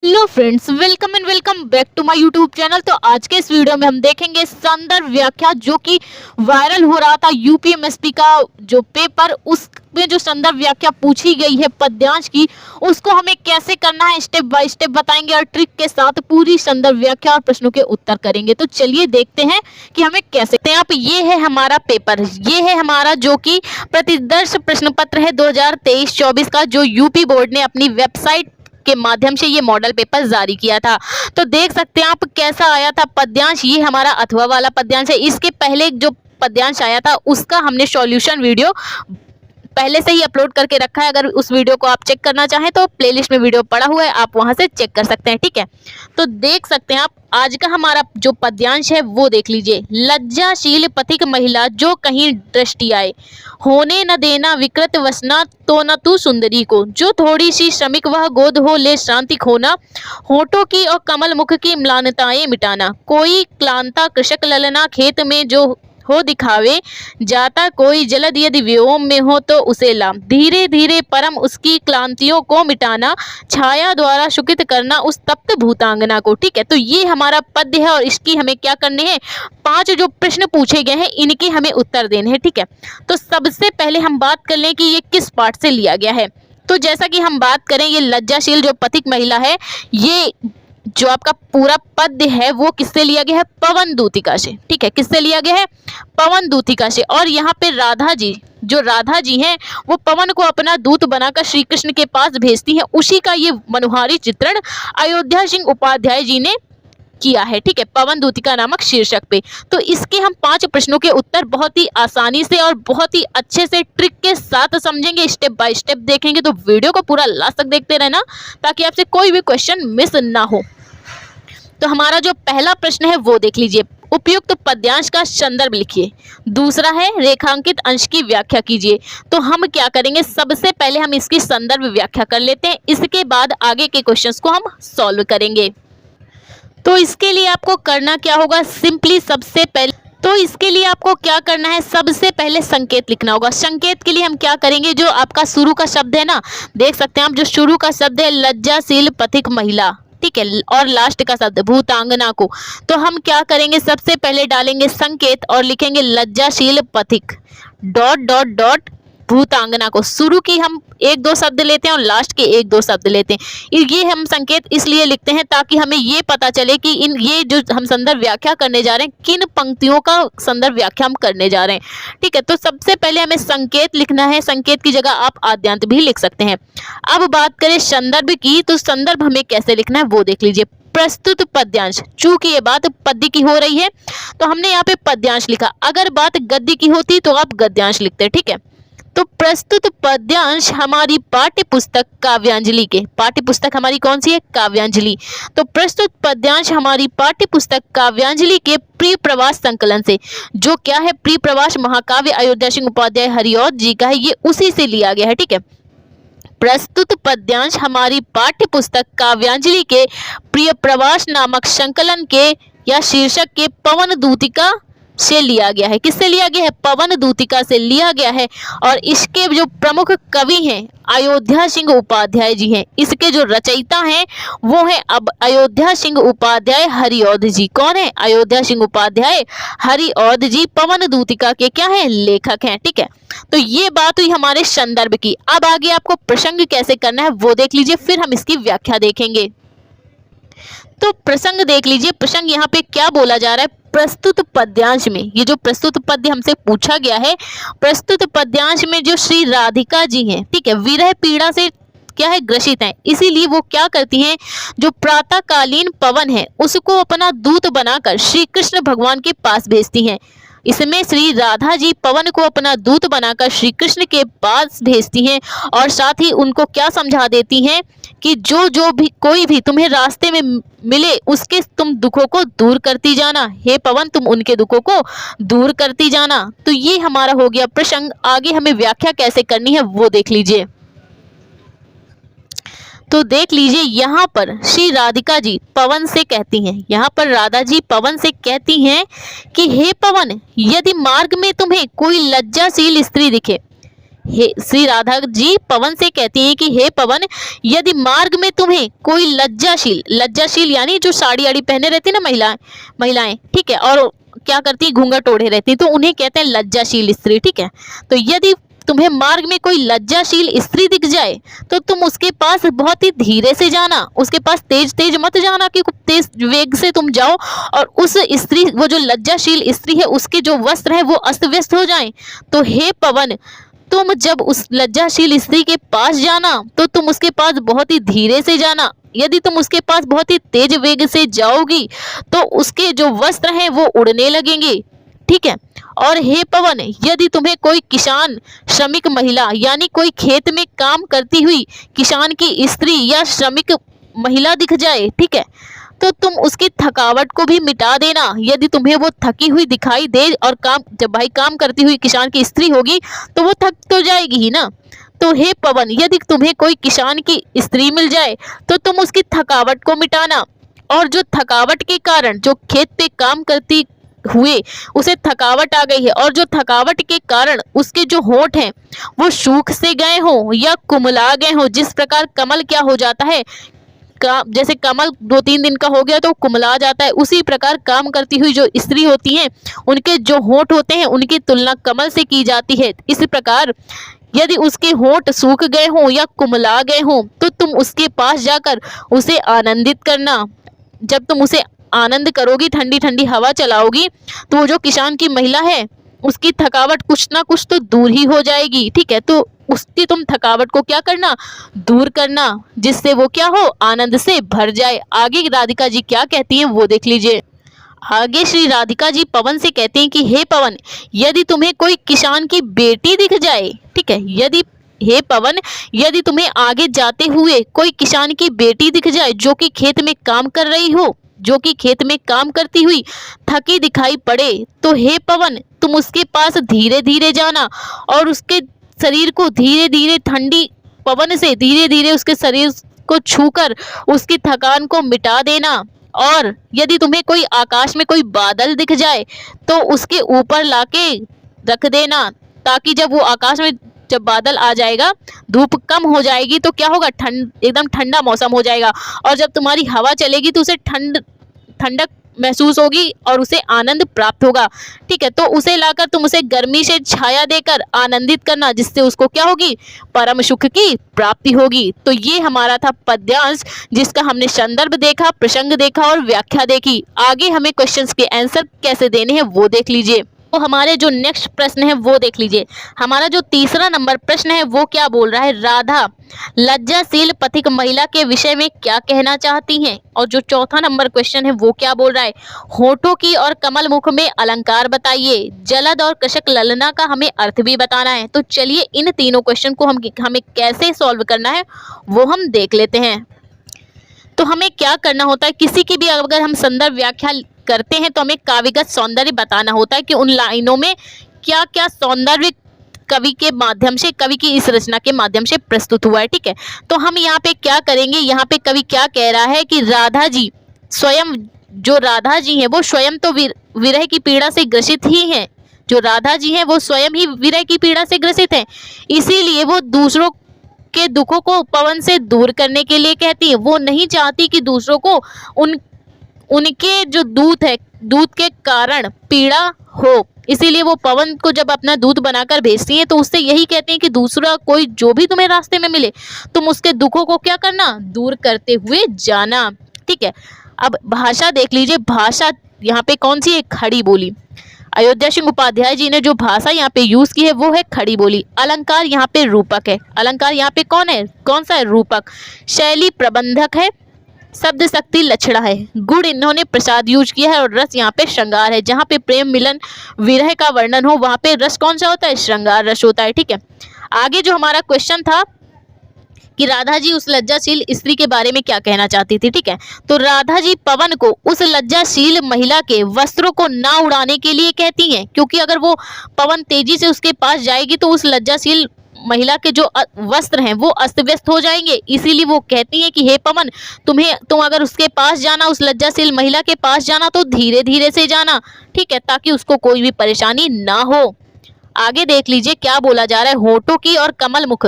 Hello friends, welcome and welcome back to my YouTube channel. तो आज के इस वीडियो में हम देखेंगे संदर्भ व्याख्या, जो कि वायरल हो रहा था यूपीएमएसपी का जो पेपर, उसमें जो संदर्भ व्याख्या पूछी गई है पद्यांश की, उसको हमें कैसे करना है स्टेप बाय स्टेप बताएंगे और ट्रिक के साथ पूरी संदर्भ व्याख्या और प्रश्नों के उत्तर करेंगे। तो चलिए देखते हैं कि हमें कैसे। आप ये है हमारा पेपर, ये है हमारा जो कि प्रतिदर्श प्रश्न पत्र है 2023-24 का, जो यूपी बोर्ड ने अपनी वेबसाइट के माध्यम से ये मॉडल पेपर जारी किया था। तो देख सकते हैं आप कैसा आया था पद्यांश। ये हमारा अथवा वाला पद्यांश है। इसके पहले जो पद्यांश आया था उसका हमने सॉल्यूशन वीडियो पहले से ही अपलोड करके रखा है। अगर उस वीडियो को आप चेक करना चाहें तो प्लेलिस्ट में वीडियो पड़ा हुआ है, आप वहां से चेक कर सकते हैं। ठीक है, तो देख सकते हैं आप आज का हमारा जो पद्यांश है वो देख लीजिए। लज्जाशील पथिक महिला जो कहीं दृष्टि आए, होने न देना विकृत वसना तो न तू सुंदरी को, जो थोड़ी सी श्रमिक वह गोद हो ले शांति खोना, होठों की और कमल मुख की म्लानताएं मिटाना, कोई क्लांता कृषक ललना खेत में जो हो दिखावे, जाता कोई जलद यदि व्योम में हो तो उसे लाम, धीरे धीरे परम उसकी क्लांतियों को मिटाना, छाया द्वारा शुकित करना उस तप्त भूतांगना को। ठीक है, तो ये हमारा पद्य है और इसकी हमें क्या करने हैं, 5 जो प्रश्न पूछे गए हैं इनके हमें उत्तर देने हैं। ठीक है, तो सबसे पहले हम बात कर लें कि ये किस पाठ से लिया गया है। तो जैसा कि हम बात करें, ये लज्जाशील जो पथिक महिला है, ये जो आपका पूरा पद्य है वो किससे लिया गया है, पवन दूतिका से। ठीक है, किससे लिया गया है, पवन दूतिका से। और यहाँ पे राधा जी, जो राधा जी हैं, वो पवन को अपना दूत बनाकर श्री कृष्ण के पास भेजती हैं। उसी का ये मनोहारी चित्रण अयोध्या सिंह उपाध्याय जी ने किया है। ठीक है, पवन दूतिका नामक शीर्षक पे। तो इसके हम 5 प्रश्नों के उत्तर बहुत ही आसानी से और बहुत ही अच्छे से ट्रिक के साथ समझेंगे, स्टेप बाय स्टेप देखेंगे। तो वीडियो को पूरा लास्ट तक देखते रहना ताकि आपसे कोई भी क्वेश्चन मिस ना हो। तो हमारा जो पहला प्रश्न है वो देख लीजिए, उपयुक्त पद्यांश का संदर्भ लिखिए। दूसरा है रेखांकित अंश की व्याख्या कीजिए। तो हम क्या करेंगे, सबसे पहले हम इसकी संदर्भ व्याख्या कर लेते हैं, इसके बाद आगे के क्वेश्चंस को हम सॉल्व करेंगे। तो इसके लिए आपको करना क्या होगा, सिंपली सबसे पहले संकेत लिखना होगा। संकेत के लिए हम क्या करेंगे, जो आपका शुरू का शब्द है ना, देख सकते हैं आप, जो शुरू का शब्द है लज्जाशील पथिक महिला, ठीक है, और लास्ट का शब्द भूतांगना को, तो हम क्या करेंगे, सबसे पहले डालेंगे संकेत और लिखेंगे लज्जाशील पथिक डॉट डॉट डॉट भूतांगना को। शुरू की हम 1-2 शब्द लेते हैं और लास्ट के 1-2 शब्द लेते हैं। ये हम संकेत इसलिए लिखते हैं ताकि हमें ये पता चले कि ये जो हम संदर्भ व्याख्या करने जा रहे हैं, किन पंक्तियों का संदर्भ व्याख्या हम करने जा रहे हैं। ठीक है, तो सबसे पहले हमें संकेत लिखना है। संकेत की जगह आप आद्यांत भी लिख सकते हैं। अब बात करें संदर्भ की, तो संदर्भ हमें कैसे लिखना है वो देख लीजिए। प्रस्तुत पद्यांश, चूंकि ये बात पद्य की हो रही है तो हमने यहाँ पे पद्यांश लिखा। अगर बात गद्य की होती तो आप गद्यांश लिखते। ठीक है, तो प्रस्तुत पद्यांश हमारी पाठ्य पुस्तक काव्यांजलि के, पाठ्य पुस्तक हमारी कौन सी है, काव्यांजलि। तो प्रस्तुत पद्यांश हमारी पाठ्य पुस्तक काव्यांजलि के प्रिय प्रवास संकलन से, जो क्या है, प्रिय प्रवास महाकाव्य अयोध्या सिंह उपाध्याय हरिऔध जी का है, ये उसी से लिया गया है। ठीक है, प्रस्तुत पद्यांश हमारी पाठ्य पुस्तक काव्यांजलि के प्रिय प्रवास नामक संकलन के या शीर्षक के पवन दूतिका से लिया गया है। किससे लिया गया है, पवन दूतिका से लिया गया है। और इसके जो प्रमुख कवि हैं अयोध्या सिंह उपाध्याय जी हैं। इसके जो रचयिता हैं वो है अब अयोध्या सिंह उपाध्याय हरिऔध जी। कौन है, अयोध्या सिंह उपाध्याय हरिऔध जी पवन दूतिका के क्या है, लेखक हैं। ठीक है, तो ये बात हुई हमारे संदर्भ की। अब आगे आपको प्रसंग कैसे करना है वो देख लीजिए, फिर हम इसकी व्याख्या देखेंगे। तो प्रसंग देख लीजिए, प्रसंग यहाँ पे क्या बोला जा रहा है, प्रस्तुत पद्यांश में, ये जो प्रस्तुत पद्य हमसे पूछा गया है, प्रस्तुत पद्यांश में जो श्री राधिका जी हैं, ठीक है, विरह पीड़ा से क्या है, ग्रसित हैं। इसीलिए वो क्या करती हैं, जो प्रातःकालीन पवन है उसको अपना दूत बनाकर श्री कृष्ण भगवान के पास भेजती हैं। इसमें श्री राधा जी पवन को अपना दूत बनाकर श्री कृष्ण के पास भेजती हैं और साथ ही उनको क्या समझा देती हैं कि जो भी कोई भी तुम्हें रास्ते में मिले उसके तुम दुखों को दूर करती जाना, हे पवन तुम उनके दुखों को दूर करती जाना। तो ये हमारा हो गया प्रसंग। आगे हमें व्याख्या कैसे करनी है वो देख लीजिए। तो देख लीजिए, यहाँ पर श्री राधिका जी पवन से कहती हैं, यहाँ पर राधा जी पवन से कहती हैं कि हे पवन, यदि मार्ग में तुम्हें कोई लज्जाशील स्त्री दिखे, हे श्री राधा जी पवन से कहती हैं कि हे पवन, यदि मार्ग में तुम्हें कोई लज्जाशील यानी जो साड़ी आड़ी पहने रहती ना महिलाएं, ठीक है, और क्या करती है, घूंघट ओढ़े रहती, तो उन्हें कहते हैं लज्जाशील स्त्री, ठीक है। तो यदि तुम्हें मार्ग में कोई लज्जाशील स्त्री दिख जाए तो तुम उसके पास बहुत ही धीरे से जाना, उसके पास तेज तेज मत जाना कि तेज वेग से तुम जाओ और उस स्त्री, वो जो लज्जाशील स्त्री है, उसके जो वस्त्र है वो अस्त व्यस्त हो जाएं। तो हे पवन, तुम जब उस लज्जाशील स्त्री के पास जाना तो तुम उसके पास बहुत ही धीरे से जाना। यदि तुम उसके पास बहुत ही तेज वेग से जाओगी तो उसके जो वस्त्र हैं वो उड़ने लगेंगे, ठीक है। और हे पवन, यदि तुम्हें कोई किसान श्रमिक महिला यानी कोई खेत में काम करती हुई किसान की स्त्री या श्रमिक महिला दिख जाए, ठीक है, तो तुम उसकी थकावट को भी मिटा देना। यदि तुम्हें वो थकी हुई दिखाई दे और जब भाई काम करती हुई किसान की स्त्री होगी तो वो थक तो जाएगी ही ना। तो हे पवन, यदि तुम्हें कोई किसान की स्त्री मिल जाए तो तुम उसकी थकावट को मिटाना, और जो थकावट के कारण जो खेत पे काम करती हुए उसे थकावट आ गई है और जो थकावट के कारण उसके जो होंठ हैं वो सूख से गए हों या कुमला गए हों, जिस प्रकार कमल क्या हो जाता है, जैसे कमल 2-3 दिन का हो गया तो कुमला जाता है, उसी प्रकार काम करती हुई जो स्त्री होती हैं उनके जो होंठ होते हैं उनकी तुलना कमल से की जाती है। इसी प्रकार यदि उसके होंठ सूख गए हों या कुमला गए हों तो तुम उसके पास जाकर उसे आनंदित करना। जब तुम उसे आनंद करोगी, ठंडी ठंडी हवा चलाओगी, तो वो जो किसान की महिला है उसकी थकावट कुछ ना कुछ तो दूर ही हो जाएगी, ठीक है। तो उसकी तुम थकावट को क्या करना, दूर करना, जिससे वो क्या हो, आनंद से भर जाए। आगे राधिका जी क्या कहती हैं वो देख लीजिए। आगे श्री राधिका जी पवन से कहते हैं कि हे पवन, यदि तुम्हें कोई किसान की बेटी दिख जाए, ठीक है, हे पवन, यदि तुम्हें आगे जाते हुए कोई किसान की बेटी दिख जाए जो कि खेत में काम कर रही हो, जो कि खेत में काम करती हुई थकी दिखाई पड़े, तो हे पवन, तुम उसके पास धीरे धीरे जाना और उसके शरीर को धीरे धीरे ठंडी पवन से धीरे धीरे उसके शरीर को छूकर उसकी थकान को मिटा देना। और यदि तुम्हें कोई आकाश में कोई बादल दिख जाए तो उसके ऊपर लाके रख देना, ताकि जब वो आकाश में जब बादल आ जाएगा, धूप कम हो जाएगी तो क्या होगा, एकदम ठंडा मौसम हो जाएगा, और जब तुम्हारी हवा चलेगी तो उसे ठंडक महसूस होगी और उसे आनंद प्राप्त होगा, ठीक है। तो उसे लाकर तुम उसे गर्मी से छाया देकर आनंदित करना, जिससे उसको क्या होगी, परम सुख की प्राप्ति होगी। तो ये हमारा था पद्यांश, जिसका हमने संदर्भ देखा, प्रसंग देखा और व्याख्या देखी। आगे हमें क्वेश्चंस के आंसर कैसे देने हैं वो देख लीजिए। तो हमारे जो नेक्स्ट प्रश्न है वो देख लीजिए। हमारा जो तीसरा नंबर प्रश्न है वो क्या बोल रहा है, राधा लज्जाशील पथिक महिला के विषय में क्या कहना चाहती हैं। और जो चौथा नंबर क्वेश्चन है वो क्या बोल रहा है, होठों की और कमल मुख में अलंकार बताइए। जलद और कृषक ललना का हमें अर्थ भी बताना है। तो चलिए इन तीनों क्वेश्चन को हमें कैसे सॉल्व करना है वो हम देख लेते हैं। तो हमें क्या करना होता है, किसी की भी अगर हम संदर्भ व्याख्या करते हैं तो हमें काव्यगत सौंदर्य बताना होता है कि उन लाइनों में क्या क्या सौंदर्य कवि के माध्यम से, कवि की इस रचना के माध्यम से प्रस्तुत हुआ है, ठीक है। तो हम यहाँ पे क्या करेंगे, यहाँ पे कवि क्या कह रहा है कि राधा जी स्वयं, जो राधा जी हैं वो स्वयं तो विरह की पीड़ा से ग्रसित ही हैं, जो राधा जी हैं वो स्वयं ही विरह की पीड़ा से ग्रसित हैं, इसीलिए वो दूसरों के दुखों को पवन से दूर करने के लिए कहती है। वो नहीं चाहती कि दूसरों को उनके जो दूत है, दूत के कारण पीड़ा हो, इसीलिए वो पवन को जब अपना दूत बनाकर भेजती हैं तो उससे यही कहती हैं कि दूसरा कोई जो भी तुम्हें रास्ते में मिले तुम उसके दुखों को क्या करना, दूर करते हुए जाना, ठीक है। अब भाषा देख लीजिए। भाषा यहाँ पे कौन सी है, खड़ी बोली। अयोध्या सिंह उपाध्याय जी ने जो भाषा यहाँ पे यूज की है वो है खड़ी बोली। अलंकार यहाँ पे रूपक है। अलंकार यहाँ पे कौन है, कौन सा है, रूपक। शैली प्रबंधक है। शब्द शक्ति लक्षणा है। गुण इन्होंने प्रसाद यूज किया है और रस यहाँ पे श्रृंगार है। जहाँ पे प्रेम मिलन विरह का वर्णन हो वहाँ पे रस कौन सा होता है, श्रृंगार रस होता है, ठीक है। आगे जो हमारा क्वेश्चन था कि राधा जी उस लज्जाशील स्त्री के बारे में क्या कहना चाहती थी, ठीक है। तो राधा जी पवन को उस लज्जाशील महिला के वस्त्रों को ना उड़ाने के लिए कहती हैं, क्योंकि अगर वो पवन तेजी से उसके पास जाएगी तो उस लज्जाशील महिला के जो वस्त्र हैं वो अस्त व्यस्त हो जाएंगे। इसीलिए वो कहती हैं कि हे पवन, तुम अगर उसके पास जाना, उस लज्जाशील महिला के पास जाना तो धीरे धीरे से जाना, ठीक है, ताकि उसको कोई भी परेशानी ना हो। आगे देख लीजिए क्या बोला जा रहा है, होठों की और कमल मुख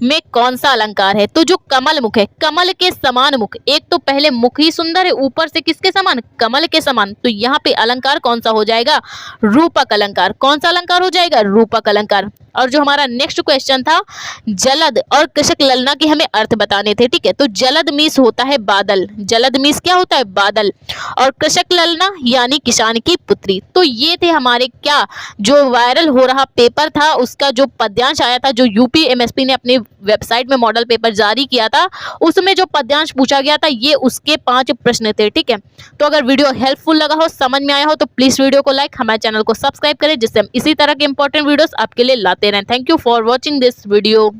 में कौन सा अलंकार है। तो जो कमल मुख है, कमल के समान मुख, एक तो पहले मुख ही सुंदर है, ऊपर से किसके समान, कमल के समान, तो यहाँ पे अलंकार कौन सा हो जाएगा, रूपक अलंकार। कौन सा अलंकार हो जाएगा, रूपक अलंकार। और जो हमारा नेक्स्ट क्वेश्चन था, जलद और कृषक ललना के हमें अर्थ बताने थे, ठीक है। तो जलद मीस होता है बादल, जलद मीस क्या होता है, बादल, और कृषक ललना यानी किसान की पुत्री। तो ये थे हमारे क्या, जो वायरल हो रहा पेपर था उसका जो पद्यांश आया था, जो यूपी एमएसपी ने अपनी वेबसाइट में मॉडल पेपर जारी किया था, उसमें जो पद्यांश पूछा गया था, ये उसके 5 प्रश्न थे, ठीक है। तो अगर वीडियो हेल्पफुल लगा हो, समझ में आया हो, तो प्लीज वीडियो को लाइक, हमारे चैनल को सब्सक्राइब करें, जिससे हम इसी तरह के इंपॉर्टेंट वीडियोस आपके लिए लाते रहें। Thank you for watching this video.